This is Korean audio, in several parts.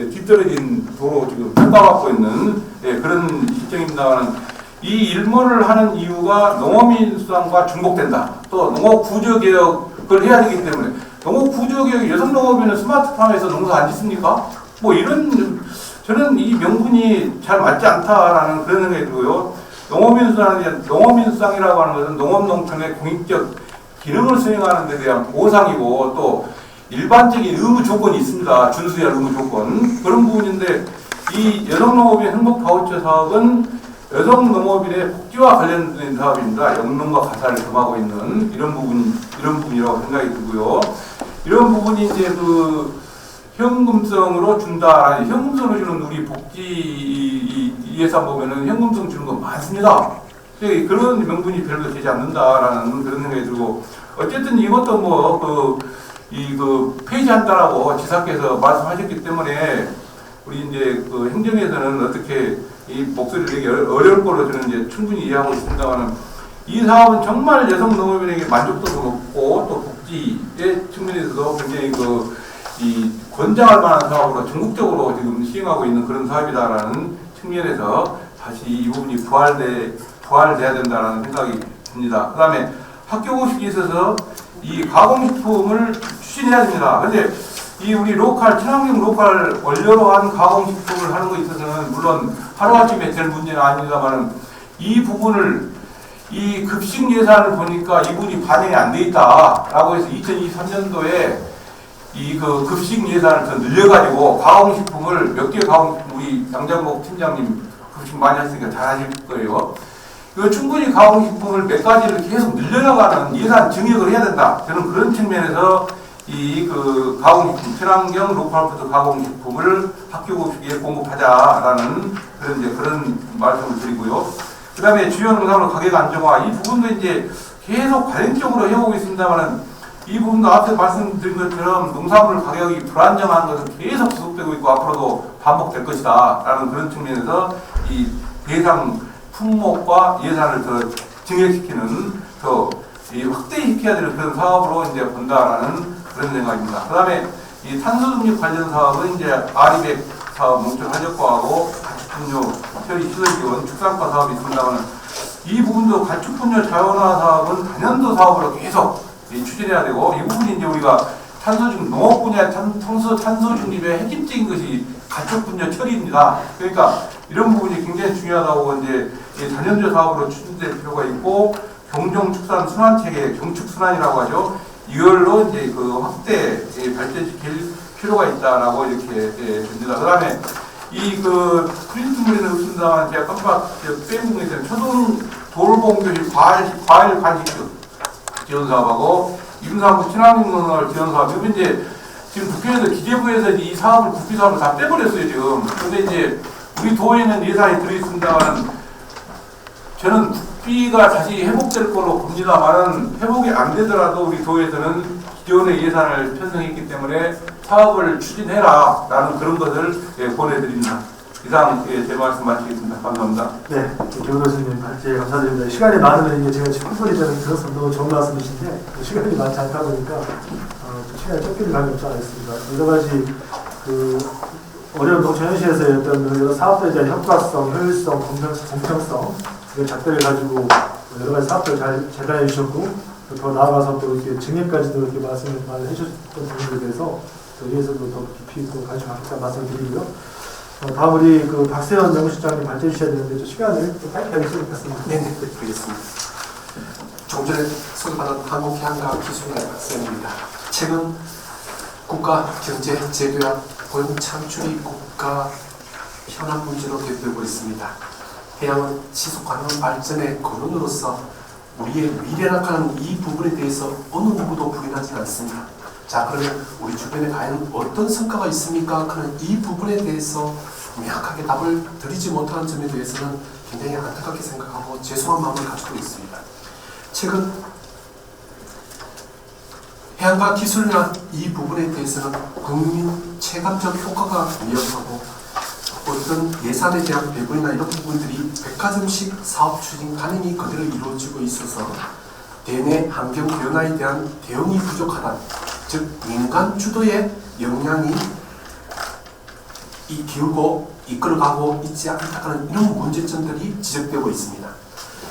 뒤떨어진 도로 지금 평가받고 있는 그런 실정입니다만 이 일몰을 하는 이유가 농업민수당과 중복된다. 또 농업구조개혁을 해야 되기 때문에 농업구조개혁 여성 농업인은 스마트팜에서 농사 안 짓습니까? 뭐 이런 저는 이 명분이 잘 맞지 않다라는 그런 생각이 들고요. 농업민수당이라고 하는 것은 농업농촌의 공익적 기능을 수행하는 데 대한 보상이고 또 일반적인 의무 조건이 있습니다. 준수해야 할 의무 조건. 그런 부분인데 이 여성농업인 행복바우처 사업은 여성농업인의 복지와 관련된 사업입니다. 영농과 가사를 겸하고 있는 이런 부분이라고 생각이 들고요. 이런 부분이 이제 그 현금성으로 준다. 현금성으로 주는 우리 복지 예산 보면은 현금성 주는 거 많습니다. 그런 명분이 별로 되지 않는다라는 그런 생각이 들고 어쨌든 이것도 뭐 폐지한다라고 지사께서 말씀하셨기 때문에 우리 이제 그 행정에서는 어떻게 이 목소리를 내기 어려울 거로 저는 이제 충분히 이해하고 있습니다만 이 사업은 정말 여성 농업인에게 만족도도 높고 또 복지의 측면에서도 굉장히 이 권장할 만한 사업으로 전국적으로 지금 시행하고 있는 그런 사업이다라는 측면에서 다시 이 부분이 부활돼야 된다라는 생각이 듭니다. 그 다음에 학교급식에 있어서 이 가공식품을 추진해야 됩니다. 그런데 이 우리 친환경 로컬 원료로 한 가공식품을 하는 것에 있어서는 물론 하루아침에 될 문제는 아닙니다만 이 부분을 이 급식 예산을 보니까 이 부분이 반영이 안 돼 있다라고 해서 2023년도에 이 급식 예산을 더 늘려가지고 가공식품을 몇 개 가공식품 우리 양장복 팀장님 급식 많이 하시니까 잘 하실 거예요. 충분히 가공식품을 몇 가지를 계속 늘려나가는 예산 증액을 해야 된다. 저는 그런 측면에서 가공식품, 친환경 로컬푸드 가공식품을 학교급식에 공급하자라는 그런 말씀을 드리고요. 그 다음에 주요 농산물 가격 안정화, 이 부분도 이제 계속 관행적으로 해오고 있습니다만은 이 부분도 앞서 말씀드린 것처럼 농산물 가격이 불안정한 것은 계속 지속되고 있고 앞으로도 반복될 것이다 라는 그런 측면에서 이 대상 품목과 예산을 더 증액시키는 더 확대시켜야 되는 그런 사업으로 이제 본다라는 그런 생각입니다. 그 다음에 이 탄소 중립 관련 사업은 이제 아리백 사업, 농촌 활력화하고 가축분뇨 처리 시설 지원, 축산과 사업이 있습니다만 이 부분도 가축분뇨 자원화 사업은 단연도 사업으로 계속 추진해야 되고 이 부분이 이제 우리가 농업 분야 탄소 중립의 핵심적인 것이 가축분뇨 처리입니다. 그러니까 이런 부분이 굉장히 중요하다고 이제 단연조 사업으로 추진될 필요가 있고 경종축산 순환체계, 경축순환이라고 하죠. 이걸로 이제 확대 발전시킬 필요가 있다라고 이렇게 됩니다. 그다음에 프린트물에는 없습니다만 제가 깜빡 빼먹은 게 있어요. 초등 돌봄교실 과일 간식교 지원 사업하고 임산부 친환경 지원 사업. 이거 이제 지금 국회에서 기재부에서 이 사업을 국비 사업을 다 빼버렸어요 지금. 그런데 이제 우리 도에는 예산이 들어있습니다만 저는 국비가 다시 회복될 거로 봅니다만은 회복이 안 되더라도 우리 도에서는 기존의 예산을 편성했기 때문에 사업을 추진해라 라는 그런 것을 보내드립니다. 이상 제 말씀 마치겠습니다. 감사합니다. 네, 김 교수님 감사드립니다. 시간이 많으면 이게 제가 10분이 되는 들어서 너무 좋은 말씀이신데 시간이 많지 않다 보니까 시간이 쫓기는 감이 없지 않았습니다. 여러 가지 어려운 농촌 현실에서의 어떤 여러 사업들에 대한 효과성, 효율성, 공평성 이런 잣대를 가지고 여러 가지 사업들을 잘 재단해 주셨고 더 나아가서 또 이렇게 증액까지도 이렇게 말씀을 해주셨던 부분에 대해서 저희에서도 더 깊이 또 관심 갖겠다는 말씀을 드리고요. 다음 우리 박세현 연구실장님 발제해 주셔야 되는데 시간을 좀 짧게 하겠습니다. 네, 알겠습니다. 조금 전에 소개받은 한국해양과학기술의 박세현입니다. 최근 국가 경제 제도와 고용 창출이 국가 현안 문제로 대두되고 있습니다. 해양은 지속 가능한 발전의 근원으로서 우리의 미래락하는 이 부분에 대해서 어느 누구도 부인하지 않습니다. 자, 그러면 우리 주변에 과연 어떤 성과가 있습니까? 그런 이 부분에 대해서 명확하게 답을 드리지 못하는 점에 대해서는 굉장히 안타깝게 생각하고 죄송한 마음을 가지고 있습니다. 최근 해양과 기술이나 이 부분에 대해서는 국민 체감적 효과가 미흡하고 어떤 예산에 대한 배분이나 이런 부분들이 백화점식 사업 추진 가능이 그대로 이루어지고 있어서 대내 환경 변화에 대한 대응이 부족하다. 즉 민간 주도의 역량이 기울고 이끌어가고 있지 않다는 이런 문제점들이 지적되고 있습니다.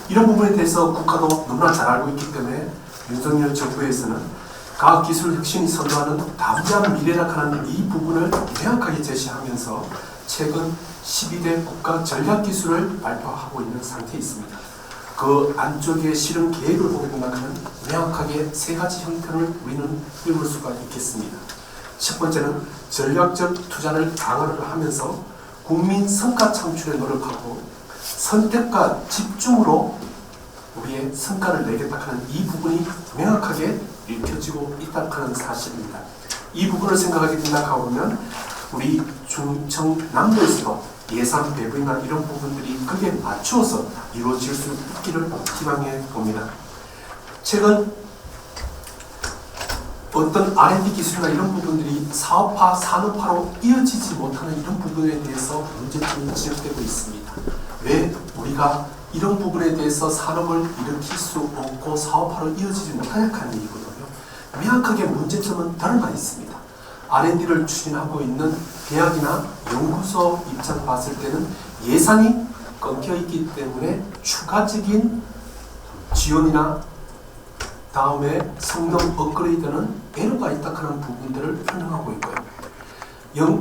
이런 부분에 대해서 국가도 너무나 잘 알고 있기 때문에 윤석열 정부에서는 과학기술 혁신이 선도하는 담대한 미래라 하는 이 부분을 명확하게 제시하면서 최근 12대 국가 전략기술을 발표하고 있는 상태에 있습니다. 그 안쪽에 실은 계획을 보게 된다면 명확하게 세 가지 형태를 우리는 읽을 수가 있겠습니다. 첫 번째는 전략적 투자를 강화를 하면서 국민 성과 창출에 노력하고 선택과 집중으로 우리의 성과를 내겠다 하는 이 부분이 명확하게 읽혀지고 있다는 사실입니다. 이 부분을 생각하게 된다 하면 우리 충청남도에서도 예산 배분이나 이런 부분들이 크게 맞추어서 이루어질 수 있기를 기망해 봅니다. 최근 어떤 R&D 기술이나 이런 부분들이 사업화, 산업화로 이어지지 못하는 이런 부분에 대해서 문제점이 지적되고 있습니다. 왜 우리가 이런 부분에 대해서 산업을 일으킬 수 없고 사업화로 이어지지 못하냐 하는 얘기거든요. 명확하게 문제점은 드러나 있습니다. R&D를 추진하고 있는 대학이나 연구소 입장 봤을 때는 예산이 끊겨 있기 때문에 추가적인 지원이나 다음에 성능 업그레이드는 에러가 있다는 부분들을 설명하고 있고요.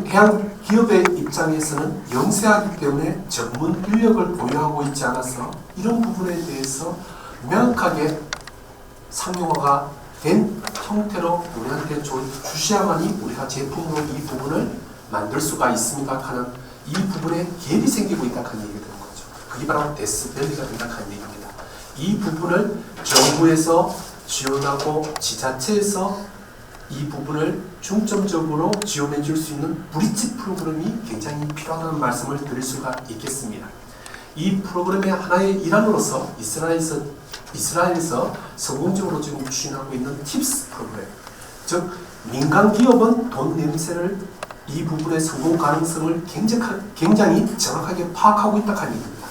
해양 기업의 입장에서는 영세하기 때문에 전문 인력을 보유하고 있지 않아서 이런 부분에 대해서 명확하게 상용화가 된 형태로 우리한테 주셔야만이 우리가 제품으로 이 부분을 만들 수가 있습니다 하는 이 부분에 갭이 생기고 있다 하는 얘기가 되는 거죠. 그게 바로 데스밸리가 된다 하는 얘기입니다. 이 부분을 정부에서 지원하고 지자체에서 이 부분을 중점적으로 지원해 줄 수 있는 브릿지 프로그램이 굉장히 필요하다는 말씀을 드릴 수가 있겠습니다. 이 프로그램의 하나의 일환으로서 이스라엘에서 성공적으로 지금 추진하고 있는 팁스 프로그램, 즉 민간 기업은 돈 냄새를 이 부분의 성공 가능성을 굉장히 정확하게 파악하고 있다 하는 얘기입니다.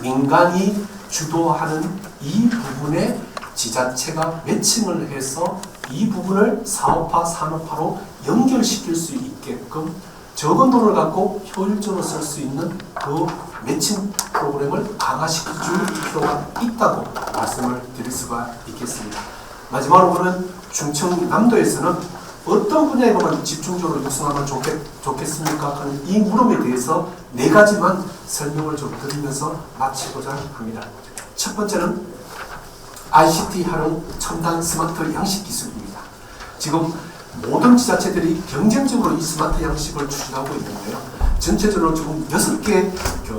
민간이 주도하는 이 부분에 지자체가 매칭을 해서 이 부분을 사업화, 산업화로 연결시킬 수 있게끔 적은 돈을 갖고 효율적으로 쓸 수 있는 그 매칭 프로그램을 강화시킬 필요가 있다고 말씀을 드릴 수가 있겠습니다. 마지막으로는 충청남도에서는 어떤 분야에만 집중적으로 육성하면 좋겠습니까? 하는 이 물음에 대해서 네 가지만 설명을 좀 드리면서 마치고자 합니다. 첫 번째는 ICT 활용 첨단 스마트 양식 기술입니다. 지금 모든 지자체들이 경쟁적으로 이 스마트 양식을 추진하고 있는데요. 전체적으로 지금 6개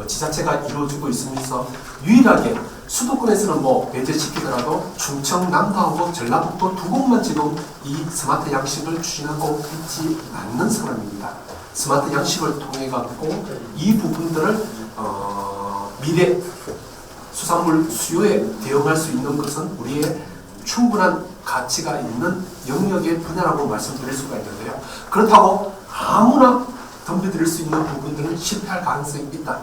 지자체가 이루어지고 있으면서 유일하게 수도권에서는 배제시키더라도 충청, 남도하고 전라북도 두 곳만 지금 이 스마트 양식을 추진하고 있지 않는 상황입니다. 스마트 양식을 통해 갖고 이 부분들을 미래 수산물 수요에 대응할 수 있는 것은 우리의 충분한 가치가 있는 영역의 분야라고 말씀드릴 수가 있는데요. 그렇다고 아무나 덤벼들 수 있는 부분들은 실패할 가능성이 있다.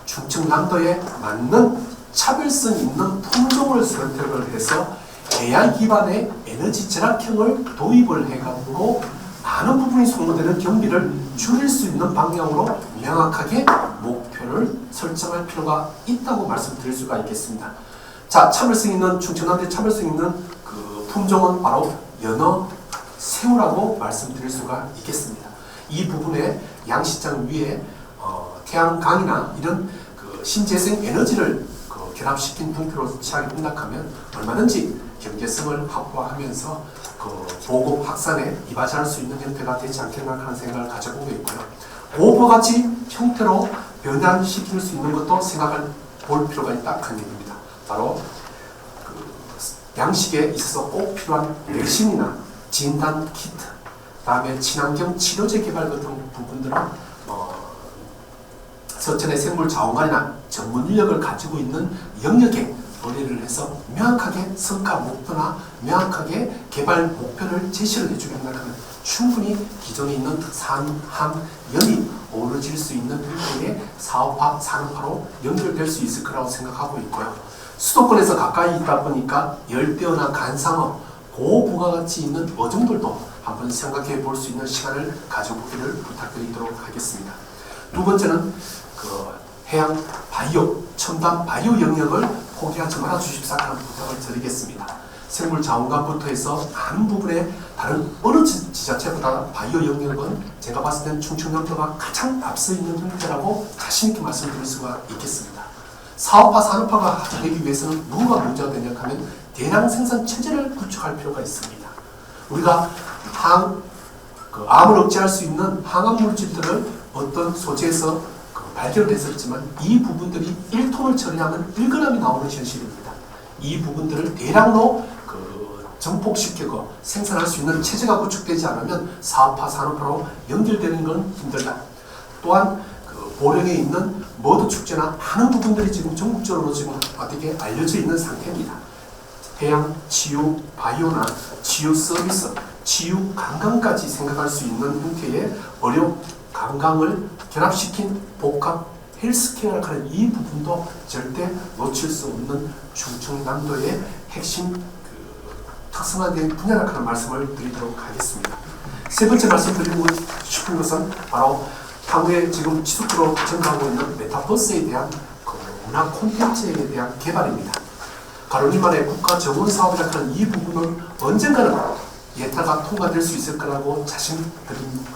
충청남도에 맞는 차별성 있는 품종을 선택을 해서 AI 기반의 에너지 절약형을 도입을 해가지고 많은 부분이 소모되는 경비를 줄일 수 있는 방향으로 명확하게 목표를 설정할 필요가 있다고 말씀드릴 수가 있겠습니다. 자, 차별성 있는 충청남도의 차별성 있는 그 품종은 바로 연어 새우라고 말씀드릴 수가 있겠습니다. 이 부분에 양식장 위에 태양광이나 이런 그 신재생 에너지를 결합시킨 형태로 취하게 생각하면 얼마든지 경제성을 확보하면서 그 보급 확산에 이바지할 수 있는 형태가 되지 않겠나 하는 생각을 가져보고 있고요. 그와 같이 형태로 변환시킬 수 있는 것도 생각을 볼 필요가 있다 하는 얘기입니다. 바로 그 양식에 있어서 꼭 필요한 내신이나 진단 키트, 다음에 친환경 치료제 개발 같은 부분들은 서천의 생물 자원관이나 전문 인력을 가지고 있는 영역에 의뢰를 해서 명확하게 성과 목표나 명확하게 개발 목표를 제시를 해주게 한다면 충분히 기존에 있는 산항연이 어우러질 수 있는 형태의 사업화, 산업화로 연결될 수 있을 거라고 생각하고 있고요. 수도권에서 가까이 있다 보니까 열대어나 간상어, 고부가가치 있는 어종들도 한번 생각해 볼 수 있는 시간을 가져보기를 부탁드리도록 하겠습니다. 두 번째는 해양 바이오, 첨단 바이오 영역을 포기하지 말아 주십사라는 부탁을 드리겠습니다. 생물 자원과부터 해서 많은 부분에 다른 어느 지자체보다 바이오 영역은 제가 봤을 때는 충청남도가 가장 앞서 있는 형태라고 자신있게 말씀드릴 수가 있겠습니다. 사업화, 산업화가 되기 위해서는 뭐가 문제가 되냐 하면 대량 생산 체제를 구축할 필요가 있습니다. 우리가 암을 억제할 수 있는 항암 물질들을 어떤 소재에서 발견을 했었지만 이 부분들이 1톤을 처리하면 1g이 나오는 현실입니다. 이 부분들을 대량으로 정폭시키고 생산할 수 있는 체제가 구축되지 않으면 사업화, 산업화로 연결되는 건 힘들다. 또한 보령에 있는 머드 축제나 많은 부분들이 지금 전국적으로 지금 어떻게 알려져 있는 상태입니다. 해양 치유 바이오나 치유 서비스, 치유 관광까지 생각할 수 있는 형태의 의료 관광을 결합시킨 복합 헬스케어를 하는 이 부분도 절대 놓칠 수 없는 충청남도의 핵심 특성화된 분야라고 하는 말씀을 드리도록 하겠습니다. 세 번째 말씀드리고 싶은 것은 바로 향후에 지금 지속적으로 증가하고 있는 메타버스에 대한 문화 콘텐츠에 대한 개발입니다. 가로니만의 국가 정원 사업이라고 하는 이 부분은 언젠가는 예타가 통과될 수 있을 거라고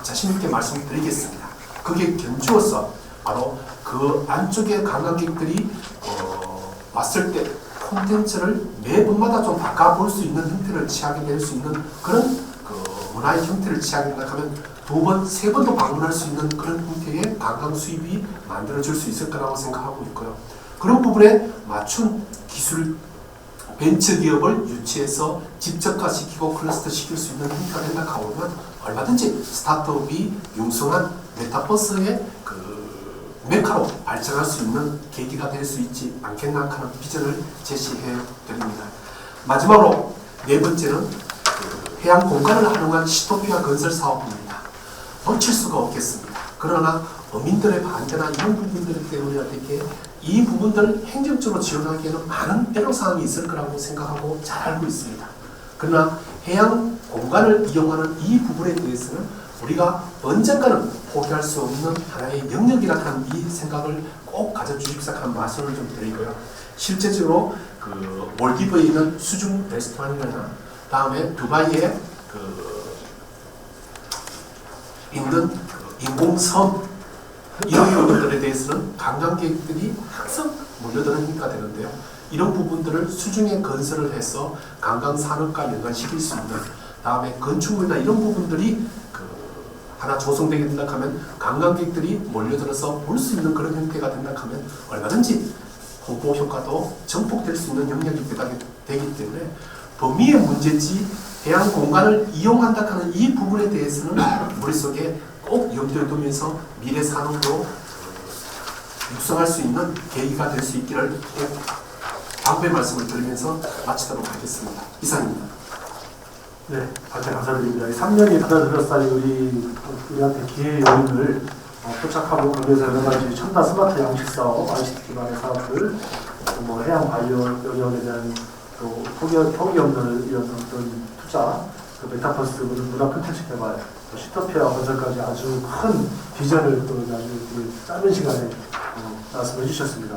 자신있게 말씀드리겠습니다. 그게 견주어서 바로 그 안쪽에 관광객들이 왔을 때 콘텐츠를 매번마다 좀 바꿔볼 수 있는 형태를 취하게 될 수 있는 그런 문화의 형태를 취하게 된다면 두 번, 세 번도 방문할 수 있는 그런 형태의 관광 수입이 만들어질 수 있을 거라고 생각하고 있고요. 그런 부분에 맞춘 기술 벤처기업을 유치해서 집적화시키고 클러스터시킬 수 있는 형태가 된다 하면 얼마든지 스타트업이 융성한 메타버스의 메카로 발전할 수 있는 계기가 될 수 있지 않겠나 하는 비전을 제시해 드립니다. 마지막으로 네 번째는 해양 공간을 활용한 시토피아 건설 사업입니다. 놓칠 수가 없겠습니다. 그러나 어민들의 반대나 이런 부분들 때문에 어떻게 이 부분들을 행정적으로 지원하기에는 많은 애로사항이 있을 거라고 생각하고 잘 알고 있습니다. 그러나 해양 공간을 이용하는 이 부분에 대해서는 우리가 언젠가는 포기할 수 없는 하나의 영역이라는 이 생각을 꼭 가져주십사 하는 말씀을 좀 드리고요. 실제적으로 몰디브에 있는 수중 레스토랑이나 다음에 두바이에 있는 인공섬 이런 부분들에 대해서는 관광객들이 항상 몰려드는 힘가 되는데요. 이런 부분들을 수중에 건설을 해서 관광산업과 연관시킬 수 있는 다음에 건축물이나 이런 부분들이 하나 조성되게 된다 하면 관광객들이 몰려들어서 볼 수 있는 그런 형태가 된다 하면 얼마든지 홍보 효과도 전폭될 수 있는 영역이 되기 때문에 범위의 문제지 해양 공간을 이용한다 하는 이 부분에 대해서는 머릿속에 꼭 염두에 두면서 미래 산업으로 육성할 수 있는 계기가 될 수 있기를 당부의 말씀을 드리면서 마치도록 하겠습니다. 이상입니다. 네, 다들 감사드립니다. 3년이 받아들였사니 우리한테 기회의 요인을 포착하고 거기에서 여러 가지 첨단 스마트 양식 사업, ICT 기반의 사업들, 해양 바이오 영역에 대한 또 포기 없는 이런 어떤 투자, 메타버스 문화 콘텐츠 개발, 시토피아 건설까지 아주 큰 비전을 또 아주 짧은 시간에 말씀해 주셨습니다.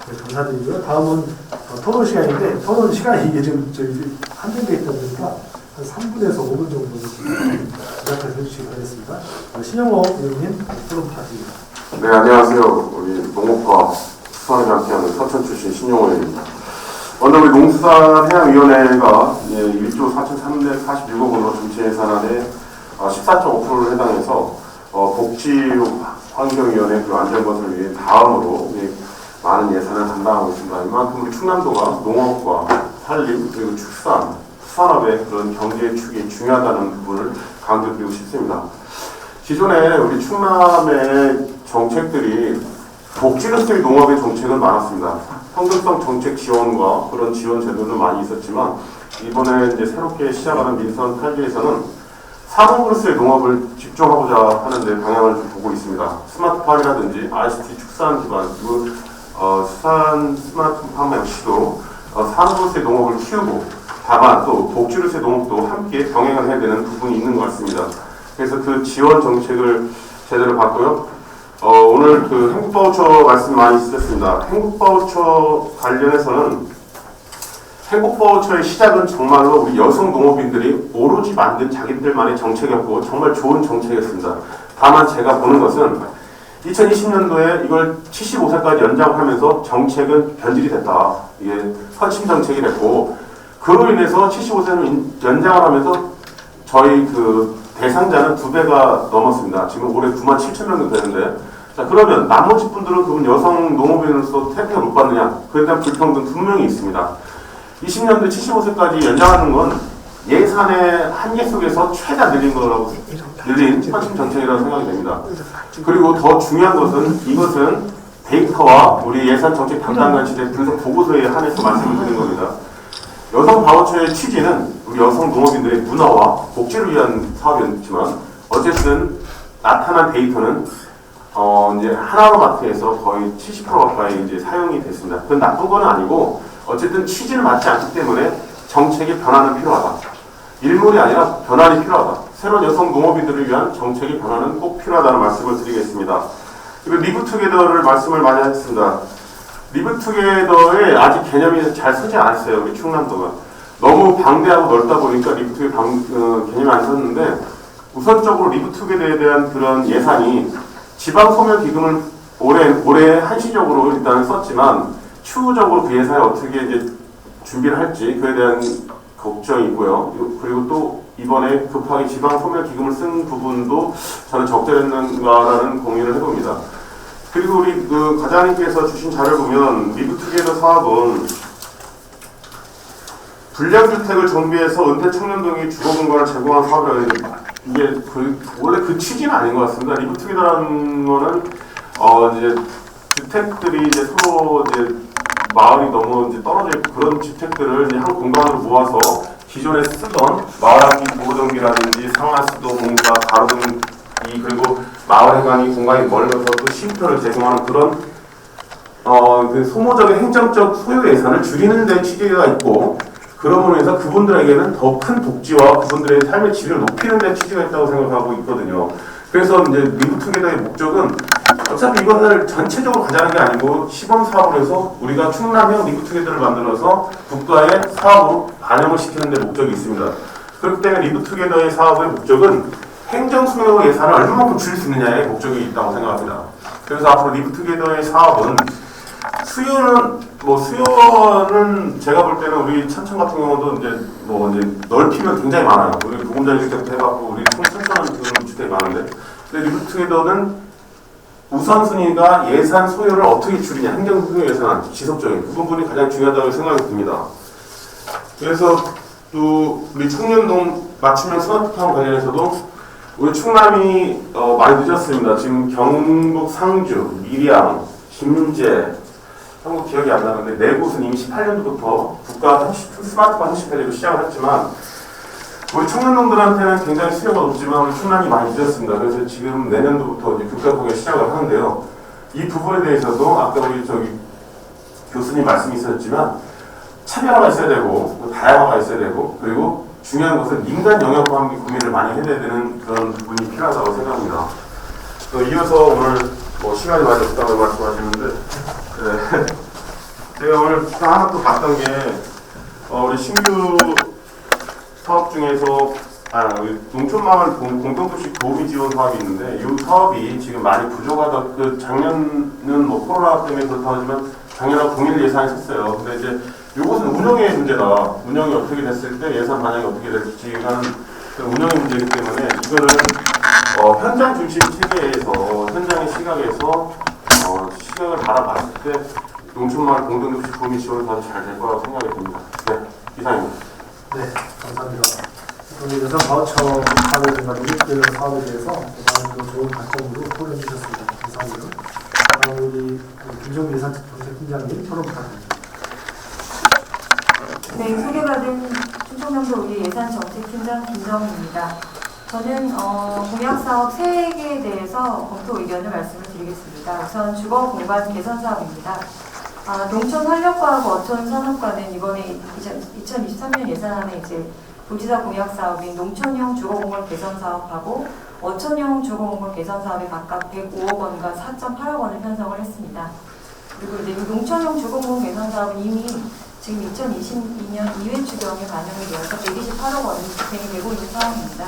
네, 감사드리고요. 다음은 토론 시간인데 토론 시간이 이게 좀 저희 한정돼 있다 보니까 한 3분에서 5분 정도 부탁해 주시기 바라겠습니다. 신영호 의원님 토론 파티입니다. 네, 안녕하세요. 우리 농업과 수산을 함께하는 서천 출신 신영호 의원입니다. 오늘 우리 농수산해양위원회가 1조 4,346억 원으로 전체 예산안에 14.5%를 해당해서 복지환경위원회 그리고 안전건설위원회 다음으로 많은 예산을 담당하고 있습니다. 이만큼 우리 충남도가 농업과 산림 그리고 축산, 수산업의 그런 경제 축이 중요하다는 부분을 강조드리고 싶습니다. 기존에 우리 충남의 정책들이 복지로서의 농업의 정책은 많았습니다. 현금성 정책 지원과 그런 지원 제도도 많이 있었지만 이번에 이제 새롭게 시작하는 민선 8기에서는 산업으로서의 농업을 집중하고자 하는데 방향을 좀 보고 있습니다. 스마트팜이라든지 ICT 축산 기반 그리고 수산 스마트팜 역시도 산업으로서의 농업을 키우고 다만 또 복지루세 농업도 함께 병행을 해야 되는 부분이 있는 것 같습니다. 그래서 그 지원 정책을 제대로 봤고요. 오늘 그 행복바우처 말씀 많이 주셨습니다. 행복바우처 관련해서는 행복바우처의 시작은 정말로 우리 여성 농업인들이 오로지 만든 자기들만의 정책이었고 정말 좋은 정책이었습니다. 다만 제가 보는 것은 2020년도에 이걸 75세까지 연장하면서 정책은 변질이 됐다. 이게 선심 정책이 됐고 그로 인해서 75세는 연장을 하면서 저희 그 대상자는 2배가 넘었습니다. 지금 올해 97,000명 되는데 자 그러면 나머지 분들은 그분 여성 농업인으로서 혜택을 못 받느냐? 그에 대한 불평등 분명히 있습니다. 20년대 75세까지 연장하는 건 예산의 한계 속에서 최다 늘린 선심 정책이라고 생각이 됩니다. 그리고 더 중요한 것은 이것은 데이터와 우리 예산 정책 담당관실의 분석 보고서에 한해서 말씀을 드린 겁니다. 여성 바우처의 취지는 우리 여성 농업인들의 문화와 복지를 위한 사업이었지만 어쨌든 나타난 데이터는 이제 하나로마트에서 거의 70% 가까이 이제 사용이 됐습니다. 그건 나쁜 건 아니고 어쨌든 취지는 맞지 않기 때문에 정책의 변화는 필요하다. 일몰이 아니라 변화는 필요하다. 새로운 여성 농업인들을 위한 정책의 변화는 꼭 필요하다는 말씀을 드리겠습니다. 그리고 리브투게더를 말씀을 많이 하셨습니다. 리브투게더의 아직 개념이 잘 서지 않았어요. 우리 충남도가. 너무 방대하고 넓다 보니까 리브투게더 개념이 안 섰는데 우선적으로 리브투게더에 대한 그런 예산이 지방소멸기금을 올해 한시적으로 일단 썼지만 추후적으로 그 예산을 어떻게 이제 준비를 할지 그에 대한 걱정이 있고요. 그리고 또 이번에 급하게 지방소멸기금을 쓴 부분도 저는 적절했는가라는 고민을 해봅니다. 그리고 우리 그 과장님께서 주신 자료를 보면 리브투게더 사업은 불량주택을 정비해서 은퇴 청년동이 주거 공간을 제공하는 사업이라고 했는데 이게 원래 그 취지는 아닌 것 같습니다. 리브투게더라는 거는 이제 주택들이 이제 서로 이제 마을이 너무 이제 떨어져 있고 그런 주택들을 이제 한 공간으로 모아서 기존에 쓰던 마을학기 보호정비라든지 상하수도 공사, 가로등 그리고 마을회관이 공간이 멀면서 또 쉼터를 제공하는 그런 그 소모적인 행정적 소요 예산을 줄이는 데 취지가 있고 그러므로 해서 그분들에게는 더 큰 복지와 그분들의 삶의 질을 높이는 데 취지가 있다고 생각하고 있거든요. 그래서 이제 리브투게더의 목적은 어차피 이것을 전체적으로 가자는 게 아니고 시범 사업으로 해서 우리가 충남형 리브투게더를 만들어서 국가의 사업으로 반영을 시키는 데 목적이 있습니다. 그렇기 때문에 리브투게더의 사업의 목적은 행정수요 예산을 얼마만큼 줄일 수 있느냐에 목적이 있다고 생각합니다. 그래서 앞으로 리브투게더의 사업은 수요는 제가 볼 때는 우리 천천 같은 경우도 이제 넓히면 굉장히 많아요. 우리 보금자리 주택도 해봤고 우리 천천한 주택이 많은데 근데 리브투게더는 우선순위가 예산 소요를 어떻게 줄이냐, 행정소요 예산 지속적인 그 부분이 가장 중요하다고 생각이 듭니다. 그래서 또 우리 청년동 맞춤형 스마트팜 관련해서도 우리 충남이 많이 늦었습니다. 지금 경북 상주, 밀양, 김제, 한국 기억이 안 나는데 네 곳은 이미 18년도부터 국가 스마트팜 현실화로 시작을 했지만 우리 청년동들한테는 굉장히 수요가 높지만 우리 충남이 많이 늦었습니다. 그래서 지금 내년도부터 이제 급격하게 시작을 하는데요. 이 부분에 대해서도 아까 우리 교수님 말씀이 있었지만 차별화가 있어야 되고 다양화가 있어야 되고 그리고 중요한 것은 민간 영역과 함께 고민을 많이 해야 되는 그런 부분이 필요하다고 생각합니다. 이어서 오늘 시간이 많이 없다고 말씀하시는데 제가 오늘 하나 또 봤던 게 우리 신규 사업 중에서 농촌마을 공동도시 도우미 지원 사업이 있는데 이 사업이 지금 많이 부족하다. 작년은 코로나 때문에 그렇다 하지만 작년하고 동일 예산이 섰어요. 근데 이제 이것은 운영의 문제다. 운영이 어떻게 됐을 때 예산 반영이 어떻게 될지 하는 운영의 문제이기 때문에 이거는 현장 중심 체계에서 현장의 시각에서 시각을 바라봤을 때 농촌마을 공동도시 도우미 지원이 더 잘 될 거라고 생각이 듭니다. 네, 이상입니다. 네, 감사합니다. 오늘 여성 바우처 사업이나 리브투게더 사업에 대해서 많은 좋은 관점으로 토론해 주셨습니다. 감사합니다. 다음 우리 김종민 예산정책팀장님 토론 부탁드립니다. 네, 소개받은 충청남도 우리 예산정책팀장 김정희입니다. 저는 공약사업 3개에 대해서 검토 의견을 말씀을 드리겠습니다. 우선 주거공간 개선 사업입니다. 농촌 활력과하고 어촌 산업과는 이번에 2023년 예산안에 이제 도지사 공약 사업인 농촌형 주거공간 개선 사업하고 어촌형 주거공간 개선 사업에 각각 105억 원과 4.8억 원을 편성을 했습니다. 그리고 이제 농촌형 주거공간 개선 사업은 이미 지금 2022년 2회 추경에 반영이 되어서 128억 원이 집행이 되고 있는 상황입니다.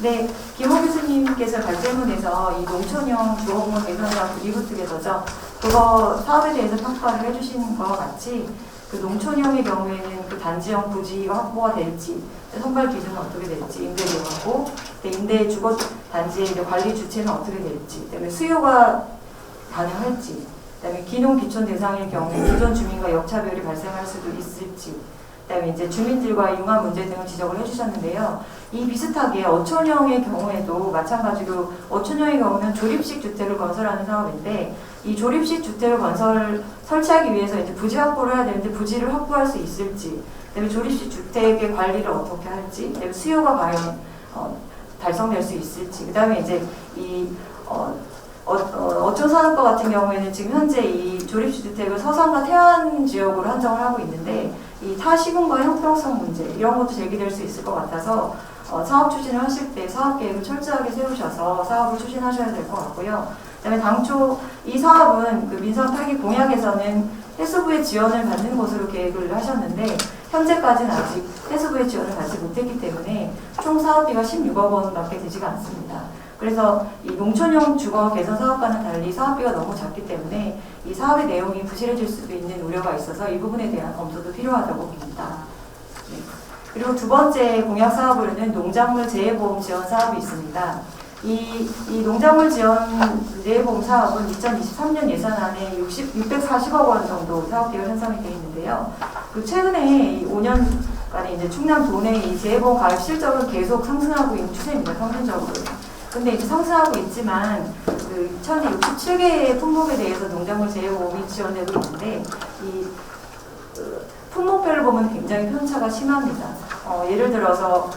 네, 김호 교수님께서 발제문에서 이 농촌형 주거공간 개선 사업 리부트에서죠. 그거 사업에 대해서 평가를 해주시는 것과 같이 그 농촌형의 경우에는 그 단지형 부지가 확보가 될지, 선발 기준은 어떻게 될지, 임대료하고 임대 주거 단지의 이제 관리 주체는 어떻게 될지, 그다음에 수요가 가능할지, 그다음에 기농 기촌 대상일 경우에 기존 주민과 역차별이 발생할 수도 있을지, 그다음에 이제 주민들과의 융화 문제 등을 지적을 해주셨는데요. 이 비슷하게 어촌형의 경우에도 마찬가지로 어촌형의 경우는 조립식 주택을 건설하는 사업인데 이 조립식 주택을 설치하기 위해서 이제 부지 확보를 해야 되는데 부지를 확보할 수 있을지, 그다음에 조립식 주택의 관리를 어떻게 할지, 그다음에 수요가 과연 달성될 수 있을지, 그다음에 이제 이 어촌 산업과 같은 경우에는 지금 현재 이 조립식 주택을 서산과 태안 지역으로 한정을 하고 있는데 이 타 시군과의 형평성 문제 이런 것도 제기될 수 있을 것 같아서 사업 추진을 하실 때 사업 계획을 철저하게 세우셔서 사업을 추진하셔야 될 것 같고요. 그다음에 당초 이 사업은 그 민선 8기 공약에서는 해수부의 지원을 받는 것으로 계획을 하셨는데 현재까지는 아직 해수부의 지원을 받지 못했기 때문에 총 사업비가 16억 원밖에 되지가 않습니다. 그래서 이 농촌형 주거 개선 사업과는 달리 사업비가 너무 작기 때문에 이 사업의 내용이 부실해질 수도 있는 우려가 있어서 이 부분에 대한 검토도 필요하다고 봅니다. 네. 그리고 두 번째 공약 사업으로는 농작물 재해보험 지원 사업이 있습니다. 이 농작물 지원 재해보험 사업은 2023년 예산안에 640억 원 정도 사업비가 편성이 되어 있는데요. 그 최근에 5년간의 이제 충남 도내의 이 재해보험 가입 실적은 계속 상승하고 있는 추세입니다. 평균적으로. 근데 이제 상승하고 있지만 그 2,067개의 품목에 대해서 농작물 재해보험이 지원되고 있는데 이 품목별로 보면 굉장히 편차가 심합니다. 예를 들어서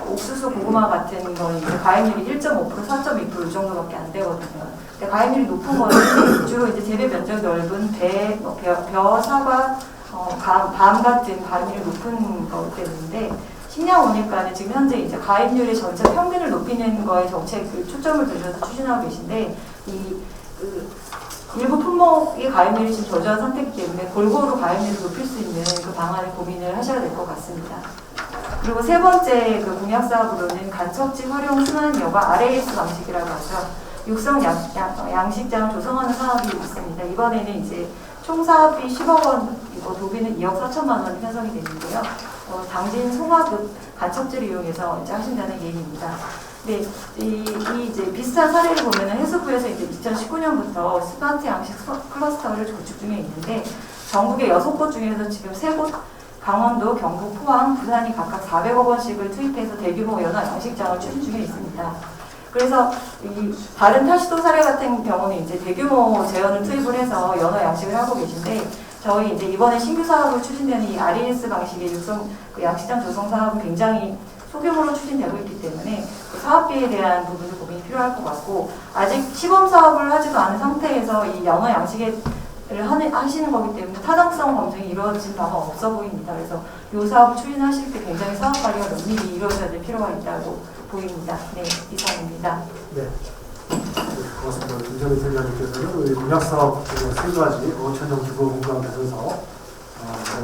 옥수수, 고구마 같은 건 이제 가입률이 1.5%, 4.2% 이 정도밖에 안 되거든요. 근데 가입률이 높은 거는 주로 이제 재배 면적이 넓은 배, 벼, 사과, 밤 같은 가입률이 높은 거 때문인데 식량 오니까는 지금 현재 이제 가입률의 전체 평균을 높이는 거에 정책을 초점을 두셔서 추진하고 계신데 일부 품목의 가입률이 지금 저조한 상태이기 때문에 골고루 가입률을 높일 수 있는 그 방안을 고민을 하셔야 될 것 같습니다. 그리고 세 번째 그 공약 사업으로는 간척지 활용 순환여가 RAS 방식이라고 하죠. 육성 양식장을 조성하는 사업이 있습니다. 이번에는 이제 총 사업비 10억 원이고 도비는 2억 4천만 원이 편성이 되는데요. 당진 송화급 간척지를 이용해서 이제 하신다는 얘기입니다. 네, 이 이제 비슷한 사례를 보면은 해수부에서 이제 2019년부터 스마트 양식 클러스터를 구축 중에 있는데 전국의 6곳 중에서 지금 3곳 강원도, 경북, 포항, 부산이 각각 400억 원씩을 투입해서 대규모 연화 양식장을 추진 중에 있습니다. 그래서 이 다른 타시도 사례 같은 경우는 이제 대규모 재원을 투입을 해서 연화 양식을 하고 계신데 저희 이제 이번에 신규 사업으로 추진되는 이 RES 방식의 육성 그 양식장 조성 사업은 굉장히 소규모로 추진되고 있기 때문에 그 사업비에 대한 부분도 고민이 필요할 것 같고 아직 시범 사업을 하지도 않은 상태에서 이 연화 양식을 하시는 거기 때문에 타당성 검증이 이루어진 바가 없어 보입니다. 그래서 이 사업을 추진하실 때 굉장히 사업 관리가 면밀히 이루어져야 될 필요가 있다고 보입니다. 네, 이상입니다. 네. 고맙습니다. 김정희 팀장님께서는 우리 공약사업 세 가지 어촌형 주거공간 개선 사업,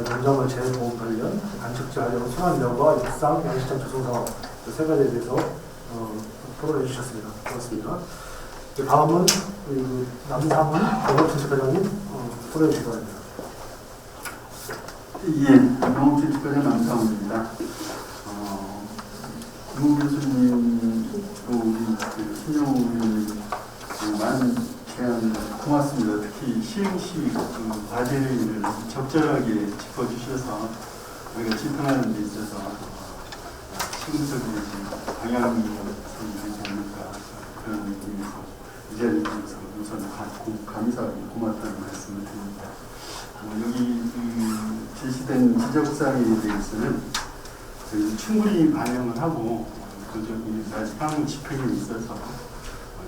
농작물 재해보험 관련, 간척지 활용 순환여가 육상 양식장 조성 사업 세 가지에 대해서 토론해 주셨습니다. 고맙습니다. 다음은 남상훈 농업진축과장님 토론해 주시기 바랍니다. 예, 농업진축과장 남상훈입니다. 김 교수님 또 우리 신영우 의원님 많은 제안 고맙습니다. 특히 시행시 과제를 적절하게 짚어주셔서 우리가 집행하는 데 있어서 시금석이 방향이 되지 않을까 그런 의미에서 이 자리에 대해서 우선 감사하고 고맙다는 말씀을 드립니다. 여기 제시된 지적사항에 대해서는 충분히 반영을 하고 아직 향후 집행에 있어서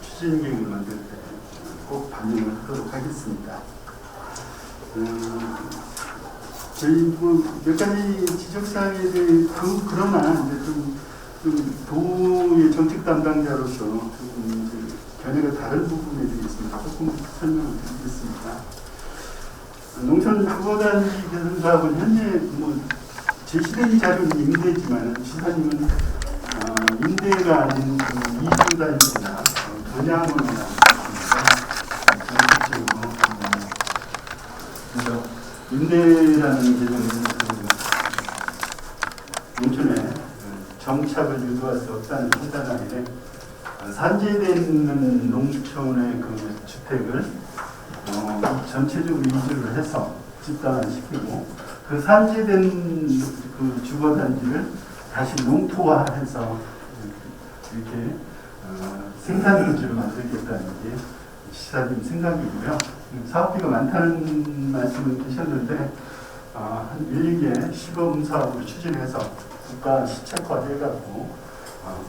추진 계획을 만들 때 꼭 반영을 하도록 하겠습니다. 저희 몇 가지 지적사항에 대해 그러나 이제 좀 도의 정책 담당자로서 조금 견해가 다른 부분에 대해서 조금 설명을 드리겠습니다. 농촌 주거단지 개선 사업은 현재 제시된 자료는 임대지만 지사님은 임대가 아닌 이주단지나 분양을 그래서 임대라는 개념은 농촌에 정착을 유도할 수 없다는 판단 아니래 산재되는 농촌의 그 주택을 전체적으로 이주를 해서 집단화시키고 그 산재된 그 주거단지를 다시 농토화해서 이렇게 생산도시로 만들겠다는 게 시사님 생각이고요. 사업비가 많다는 말씀을 주셨는데 한 1, 2개 시범 사업을 추진해서 국가 시책화해갖고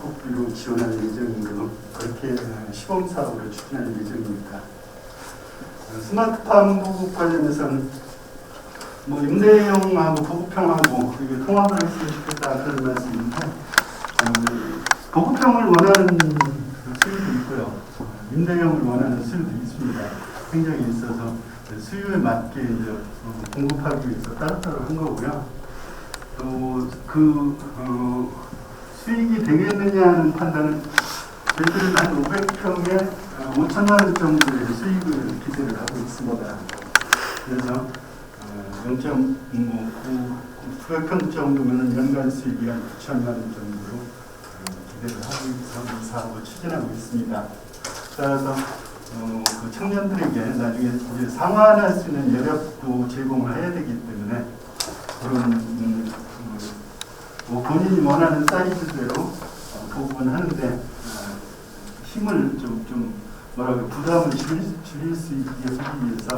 국비로 지원할 예정으로 그렇게 시범 사업을 추진할 예정입니다. 스마트팜 보급 관련해서는 임대형하고 보급형하고 이게 통합을 했으면 좋겠다 그런 말씀인데 보급형을 원하는 수요도 있고요. 임대형을 원하는 수요도 있습니다. 행정에 있어서 수요에 맞게 이제 공급하기 위해서 따로따로 한 거고요. 또 수익이 되겠느냐 하는 판단은 저희들은 한 500평에 5천만 원 정도의 수익을 기대를 하고 있습니다. 그래서 900평 정도면 연간 수익이 한 9천만 원 정도로 기대를 하고 있어서 이 사업을 추진하고 있습니다. 따라서 그 청년들에게 나중에 이제 상환할 수 있는 여력도 제공을 해야 되기 때문에 그런 본인이 원하는 사이즈대로 보급은 하는데 힘을 좀 부담을 줄일 수 있게 하기 위해서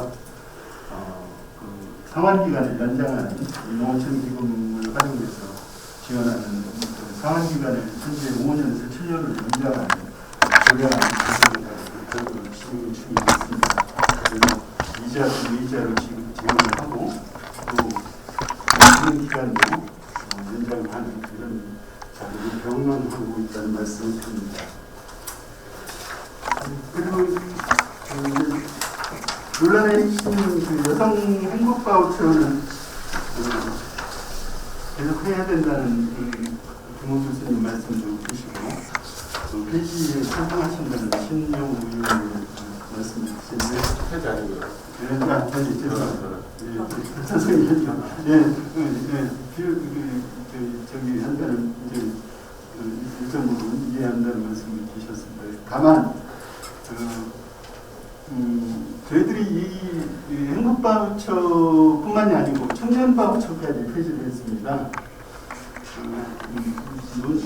그 상환기간을 연장하는 농어촌기금을 활용해서 지원하는 그 상환기간을 현재 5년에서 7년을 연장하는 조례안을 진행 중에 있습니다. 그래서 이자로 지금 지원을 하고 또 진행 기간도 연장하는 이런 자료를 병론하고 있다는 말씀을 드립니다. 그리고 논란의 핵심 그 여성 행복 바우처는 계속 해야 된다는 김호 교수님 말씀도 주시고 페이지에 설명하신다는 신용 의원님 말씀 주시는데 해지 아니고요. 선생님이죠. 저기 한다는 이제 일정 부분 이해한다는 말씀을 주셨습니다. 다만 저희들이 이 행복바우처뿐만이 아니고 청년바우처까지 폐지를 했습니다.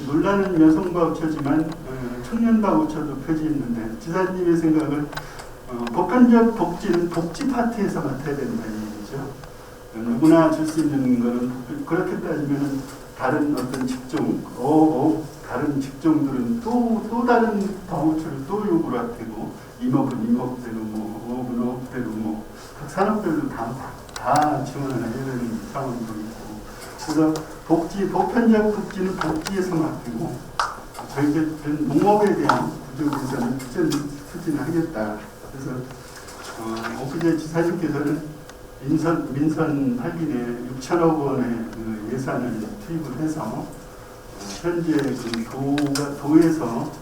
논란은 여성바우처지만 청년바우처도 폐지했는데 지사님의 생각은 보편적 복지는 복지 파트에서 맡아야 된다는 얘기죠. 누구나 줄 수 있는 거는 그렇게 따지면 다른 어떤 직종, 다른 직종들은 또 다른 바우처를 또 요구를 할 테고 임업은 임업대로 어업은 어업대로 각 산업별로 다 지원을 해야 되는 상황도 있고 그래서 보편적 복지는 복지에서 맡기고 저희들은 농업에 대한 구조 개선을 추진하겠다. 그래서 엊그제 지사님께서는 민선 8기에 6천억 원의 그 예산을 투입을 해서 현재 그 도에서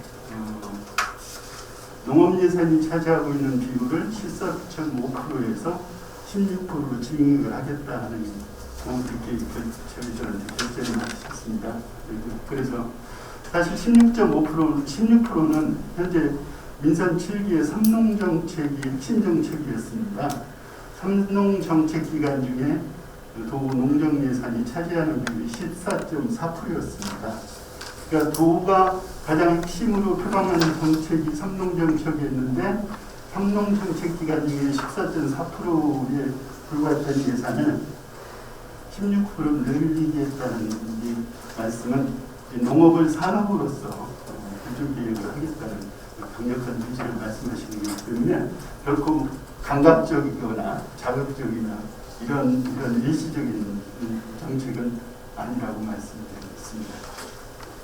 농업 예산이 차지하고 있는 비율을 14.5%에서 16%로 증액을 하겠다는 그렇게 저희들한테 결정을 하셨습니다. 그래서 사실 16%는 현재 민선 7기의 삼농정책이 핵심 정책이었습니다. 삼농정책 기간 중에 도 농정 예산이 차지하는 비율이 14.4%였습니다. 그러니까 도가 가장 핵심으로 표방하는 정책이 삼농정책이었는데 삼농정책 기간 중에 14.4%에 불과했던 예산을 16% 늘리겠다는 이 말씀은 농업을 산업으로서 구조 개혁을 하겠다는 강력한 의지를 말씀하시는 거기 때문에 결코 감각적이거나 자극적이나 이런 일시적인 정책은 아니라고 말씀드리겠습니다.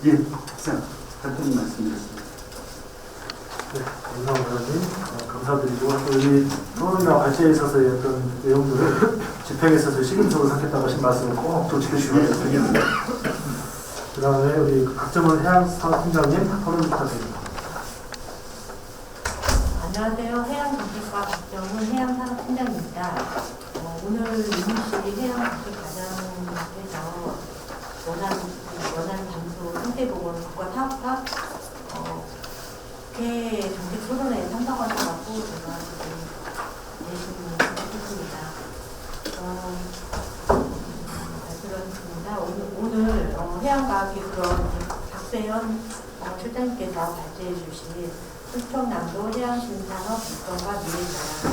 예, 박사 같은 말씀이었습니다. 네, 감사합니다. 감사드리고 또 이 토론이나 발제에 있어서의 어떤 내용들을 집행에 있어서 시금석을 삼겠다고 하신 말씀을 꼭 좀 지켜주시기 바랍니다. 그 다음에 우리 각점은 해양산업팀장님 토론 부탁드립니다. 안녕하세요. 해양정책과 박정훈 해양산업팀장입니다. 오늘 이무시 해양정책과장께서 원안 담소 상태보고는 국가 사업화 국회 정책 토론회에 참석하셔서 제가 지금 내신을 했습니다. 말씀드렸습니다. 오늘 해양과학기술원 박세현 실장님께서 발제해 주신 충청남도 해양신산업 육성과 미래전략은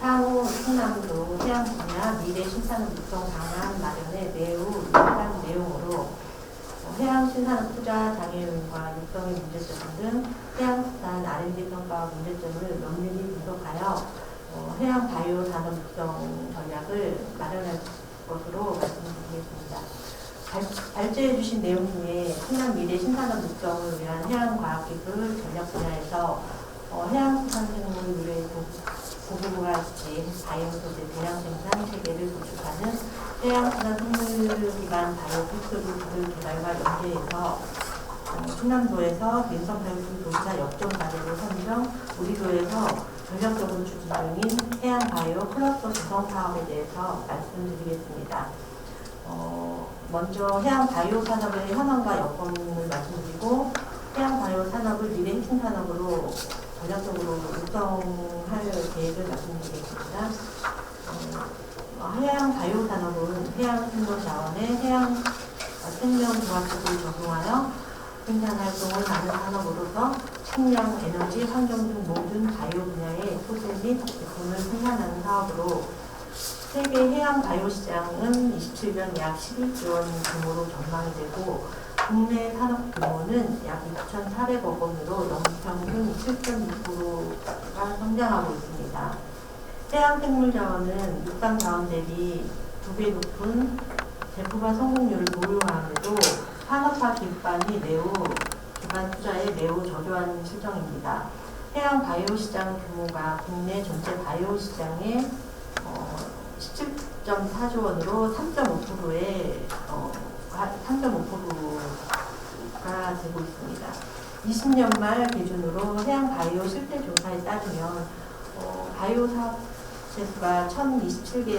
향후 충남도 해양 분야 미래신산업 육성 방안 마련에 매우 유익한 내용으로 해양신산업 투자 장애인과 육성의 문제점 등 해양수산 R&D 평가 문제점을 면밀히 분석하여 해양 바이오 산업 육성 전략을 마련할 것으로 말씀드리겠습니다. 발제해 주신 내용 중에 충남 미래 신산업 육성을 위한 해양과학기술 전략 분야에서 해양수산생물 유래 고부가치 바이오 소재 대량 생산 체계를 구축하는 해양수산 생물 기반 바이오 팩토리 기술 개발과 연계해서 충남도에서 민성발굴 도시사 역점 과제를 선정, 우리 도에서 전략적으로 추진 중인 해양 바이오 클러스터 구성 사업에 대해서 말씀드리겠습니다. 먼저 해양 바이오 산업의 현황과 여건을 말씀드리고 해양 바이오 산업을 미래 핵심 산업으로 전략적으로 육성할 계획을 말씀드리겠습니다. 해양 바이오 산업은 해양 생물 자원의 해양 생명 조합법을 적용하여 생산 활동을 하는 산업으로서 식량, 에너지, 환경 등 모든 바이오 분야의 소재 및 제품을 생산하는 사업으로 세계 해양 바이오 시장은 27년 약 11조 원 규모로 전망이 되고 국내 산업 규모는 약 2,400억 원으로 연평균 7.6%가 성장하고 있습니다. 해양 생물 자원은 육상 자원 대비 2배 높은 제품화 성공률을 보유하는데도 산업화 기반 투자에 매우 저조한 실정입니다. 해양 바이오 시장 규모가 국내 전체 바이오 시장의 17.4조 원으로 3.5%가 되고 있습니다. 20년 말 기준으로 해양 바이오 실태 조사에 따르면 바이오 사업체 수가 1,027개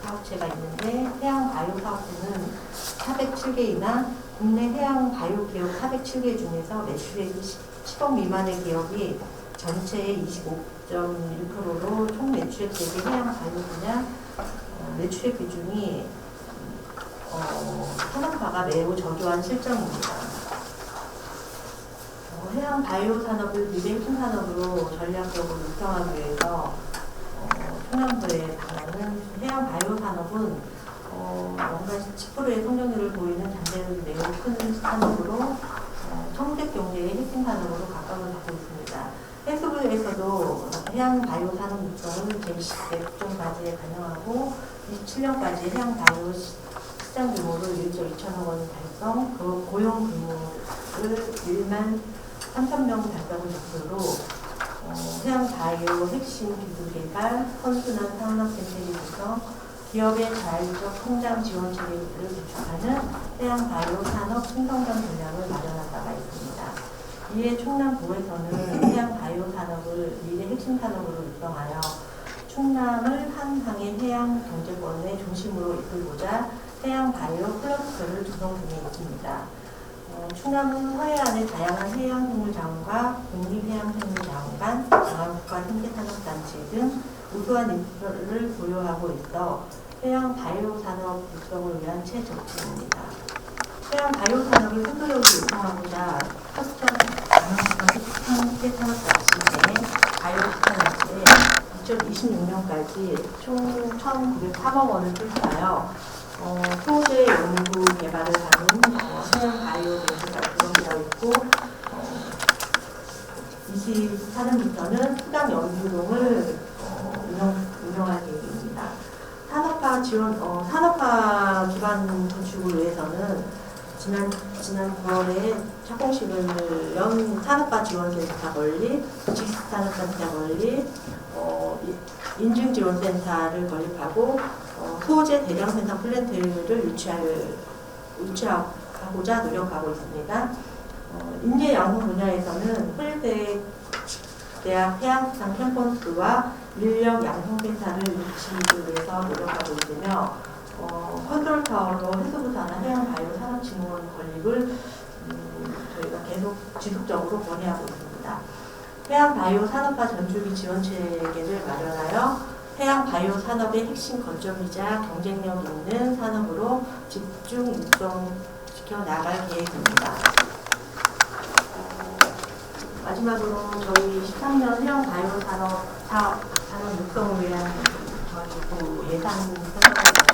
사업체가 있는데 해양 바이오 사업체는 407개이나 국내 해양 바이오 기업 407개 중에서 매출액이 10억 미만의 기업이 전체의 25.1%로 총 매출액 대비 해양 바이오 분야 매출액 비중이 산업화가 매우 저조한 실정입니다. 해양 바이오 산업을 미래 핵심 산업으로 전략적으로 육성하기 위해서 충남도의 방안은 해양 바이오 산업은 연간 10%의 성장률을 보이는 단계를 매우 큰 산업으로 청색 경제의 핵심 산업으로 각광을 받고 있습니다. 해수부에서도 해양 바이오 산업 육성을 제20대 국정과제에 반영하고 27년까지 해양 바이오 시장 규모를 1조 2천억 원 달성, 그 고용 규모를 1만 3천 명 달성을 목표로 해양 바이오 핵심 기술 개발, 선순환 산업 센터리 구성, 기업의 자율적 성장 지원 체계를 구축하는 해양 바이오 산업 신성장 전략을 마련한 바가 있습니다. 이에 충남도에서는 해양 바이오 산업을 미래 핵심 산업으로 육성하여 충남을 한항의 해양 경제권의 중심으로 이끌고자 해양 바이오 클러스터를 조성 중에 있습니다. 충남은 서해안의 다양한 해양 생물 자원과 국립해양 생물 자원 간 강한 국가 생태산업단지 등 우수한 인프라를 보유하고 있어 해양 바이오 산업 육성을 위한 최적지입니다. 해양 바이오 산업을 선도적으로 육성하고자 생태산업단지 내 바이오 스타트에 2026년까지 총 1,903억 원을 투자하여 소재 연구 개발을 하는 해양 바이오 벤처가 구성되어 있고 24년부터는 수당 연구동을 운영할 계획입니다. 지원, 산업화 기반 구축을 위해서는 지난 9월에 착공식을 연 산업화 지원센터 건립, 직산업센터 건립, 인증지원센터를 건립하고 소재 대량생산 플랜트를 유치하고자 노력하고 있습니다. 인재 양성 분야에서는 폴리대학 해양수산 캠퍼스와 인력 양성센터를 유치하기 위해서 노력하고 있으며 컨트롤 타워로 해수부 산하 해양 바이오 산업진흥원 건립을 저희가 계속 지속적으로 권유하고 있습니다. 해양 바이오 산업화 전주기 지원 체계를 마련하여 해양 바이오 산업의 핵심 거점이자 경쟁력 있는 산업으로 집중 육성시켜 나갈 계획입니다. 마지막으로 저희 13년 해양 바이오 산업 육성을 위한 저희 예산 편성을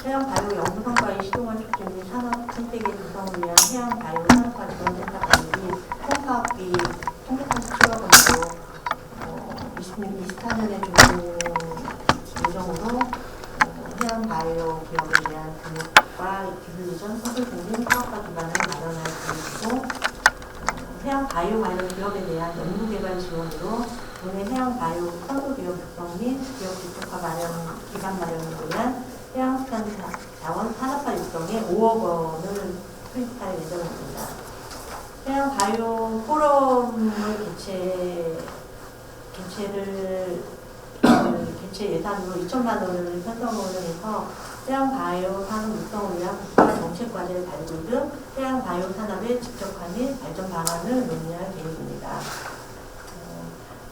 해양 바이오 연구 성과의 시동을 촉진 및 산업 생태계 조성을 위한 해양 바이오 산업화 지원센터 건립 총 사업비 337억 원으로 2024년에 준공 예정으로 해양 바이오 기업에 대한 교육과 기술 이전, 서술 등등 사업화 기반을 마련할 계획이고 해양 바이오 관련 기업에 대한 연구개발 지원으로 국내 해양 바이오 선도 기업 육성 및 기업 지속화 기반 마련을 위한 해양수산 자원 산업화 육성에 5억 원을 투입할 예정입니다. 해양 바이오 포럼을 개최 예산으로 2천만 원을 편성을 해서 해양 바이오 산업 육성을 위한 국가 정책 과제를 발굴 등 해양 바이오 산업의 직접화 및 발전 방안을 논의할 계획입니다.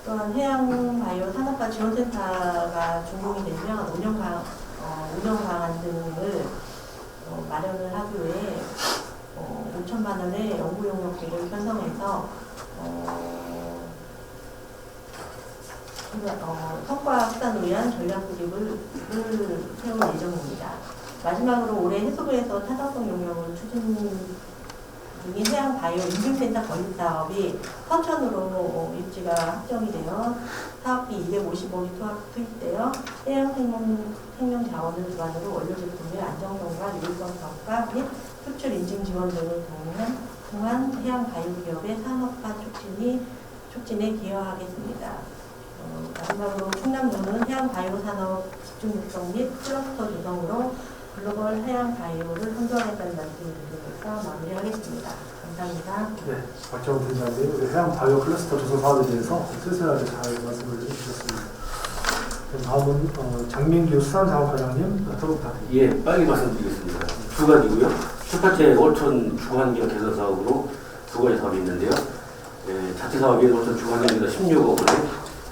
또한 해양 바이오 산업화 지원센터가 준공이 되면 운영 방안 등을 마련을 하기 위해 5천만 원의 연구 용역비를 편성해서 성과 확산을 위한 전략 구립을 세울 예정입니다. 마지막으로 올해 해수부에서 타당성 용역을 추진 중인 해양 바이오 인증센터 건립 사업이 선천으로 입지가 확정이 되어 사업비 250억이 투입되어 해양 생명 자원을 기반으로 원료 제품의 안정성과 유일성 평가 및 수출 인증 지원 등을 통한 해양 바이오 기업의 산업화 촉진에 기여하겠습니다. 마지막으로 충남도는 해양 바이오 산업 집중 육성 및 클러스터 조성으로 글로벌 해양 바이오를 선도하겠다는 말씀을 드리면서 마무리하겠습니다. 감사합니다. 네, 박정훈 팀장님, 해양 바이오 클러스터 조성 사업에 대해서 슬슬하게 잘 말씀을 해주셨습니다. 다음은 장민규 수산자원과장님 토론 부탁드립니다. 예, 빨리 말씀드리겠습니다. 두 가지고요. 첫 번째 월천 주거환경 개선 사업으로 두 가지 사업이 있는데요. 자체 사업이 월천 주거환경에서 16억 원에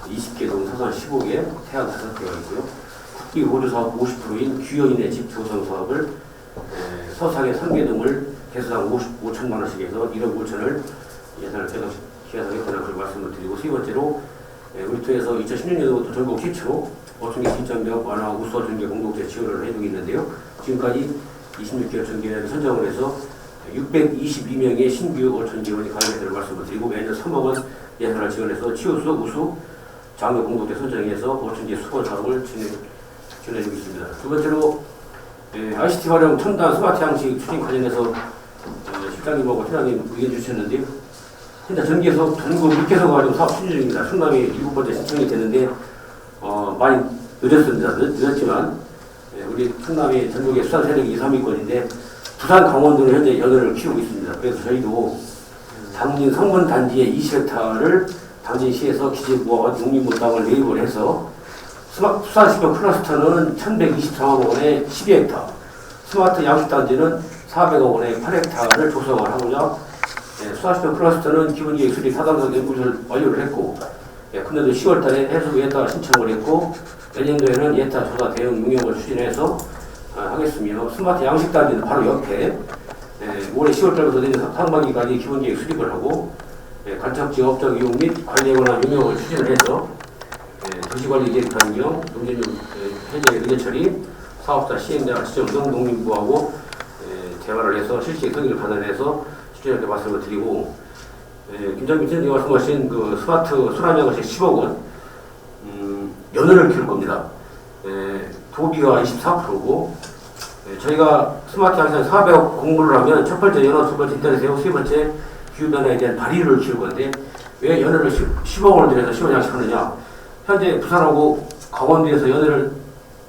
20개 동 사선 15개, 태안 5개가 있고요. 국비 보조 사업 50%인 귀여인의 집 조성 사업을 서상의 3개 동을 개수당 5천만 원씩 해서 1억 5천을 예산을 계산하겠다는 그 말씀을 드리고, 세 번째로 우리 도에서 2016년도부터 전국 최초로 어촌계 신청력 완화 우수 어촌계 공동체 지원을 해주고 있는데요. 지금까지 26개 어촌계를 선정을 해서 622명의 신규 어촌계원이 가입했다는 말씀을 드리고, 매년 3억 원 예산을 지원해서 치우수 우수 장교 공동체 선정해서 어촌계 수건 사업을 진행해주고 있습니다. 두 번째로 ICT 활용 첨단 스마트 양식 추진 관련해서 실장님하고 팀장님 의견 주셨는데요. 현재 전국 6개소 가지고 사업 추진 중입니다. 충남이 7번째 신청이 되는데 많이 늦었습니다. 늦었지만 우리 충남이 전국의 수산 세력이 2, 3위권인데 부산, 강원도는 현재 연어를 키우고 있습니다. 그래서 저희도 당진 성문 단지의 20헥타를 당진시에서 기재 모아와 농림부 땅을 매입을 해서 수산식품 클러스터는 1,124억 원에 12헥타, 스마트 양식단지는 400억 원에 8헥타를 조성을 하고자 수산식품 클러스터는 기본계획 수립 사당성 연구를 완료를 했고, 근래도 10월달에 해수부 예타 신청을 했고, 내년도에는 예타 조사 대응 용역을 추진해서 하겠으며, 스마트 양식단지는 바로 옆에 올해 10월달부터 내년 상반기까지 기본계획 수립을 하고, 관찰지역 업적 이용 및 관리에 관한 용역을 추진을 해서 도시관리 계획 변경, 농지용 해제 의제 처리, 사업자 시행자 지정 등 농림부하고 대화를 해서 실시 승인을 받아내서 추진하게 말씀을 드리고, 김장민 팀장님 말씀하신 그 스마트 순환 양식 10억 원, 연어를 키울 겁니다. 도비가 24%고 저희가 스마트 항상 사업에 공부를 하면 첫 번째 연어, 두 번째 인터넷 세우, 세 번째 기후변화에 대한 발의를 키울 건데 왜 연어를 10억 원을 들여서 시원양식하느냐. 현재 부산하고 강원도에서 연어를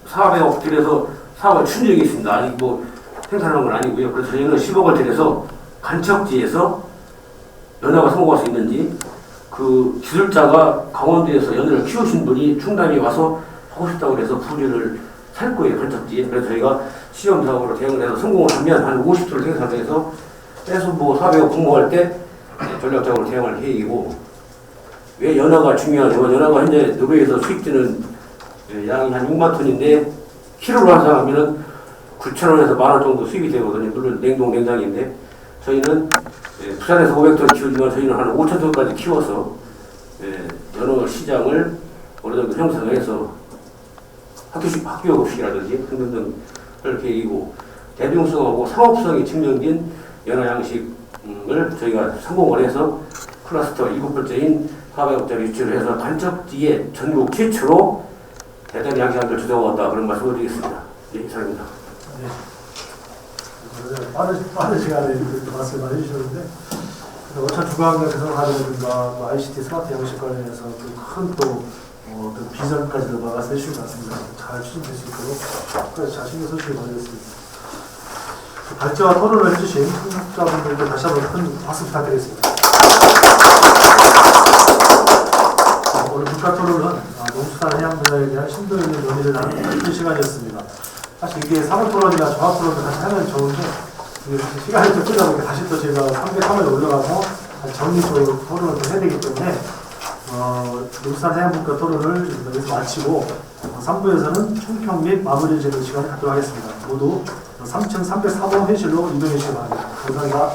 400억 들여서 사업을 추진 적이 있습니다. 아직 뭐 생산하는 건 아니고요. 그래서 저희는 10억을 들여서 간척지에서 연어가 성공할 수 있는지 그 기술자가 강원도에서 연어를 키우신 분이 충남에 와서 하고 싶다고 해서 부지를 살 거예요. 간척지에. 그래서 저희가 시험 사업으로 대응을 해서 성공을 하면 한 50%를 생산해서 빼서 뭐 400억 공모할 때 전략적으로 대응할 계획이고 왜 연어가 중요하냐면 연어가 현재 노르웨이에서 수입되는 양이 한 6만 톤인데 키로로 환산하면은 9,000원에서 10,000원 정도 수입이 되거든요. 물론 냉동 냉장인데 저희는 부산에서 500톤 키우지만 저희는 한 5,000톤까지 키워서 연어 시장을 어느 정도 형성해서 학교급식이라든지 등등등 할 계획이고 대중성하고 상업성이 증명된 연어 양식을 저희가 성공을 해서 클러스터 7번째인 400억짜리 유치를 해서 간척지에 전국 최초로 대전 양식장을 주도하겠다 그런 말씀을 드리겠습니다. 예, 이상입니다. 네. 빠른 시간에 이렇게 말씀을 많이 해주셨는데 어차 주거환경 개선하려든가 또 ICT 스마트 양식 관련해서 큰또 어떤 비전까지도 말씀해 주신 것 같습니다. 잘 추진될 수 있도록 끝까지 자신의 소식을 보내겠습니다. 발제와 토론을 해주신 청취자분들께 다시 한번 큰 박수 부탁드리겠습니다. 오늘 국가 토론은 농수산 해양 분야에 대한 심도 있는 논의를 나누는 시간이었습니다. 사실 이게 사법 토론이나 종합 토론도 같이 하면 좋은데 시간이 좀 끌다 보니까 다시 또 제가 300화면에 올라가서 정리적으로 토론을 또 해야 되기 때문에 농수산 해양분과 토론을 여기서 마치고 3부에서는 총평 및 마무리 짓는 시간을 갖도록 하겠습니다. 모두 3층 304번 회실로 이동해 주시기 바랍니다. 감사합니다.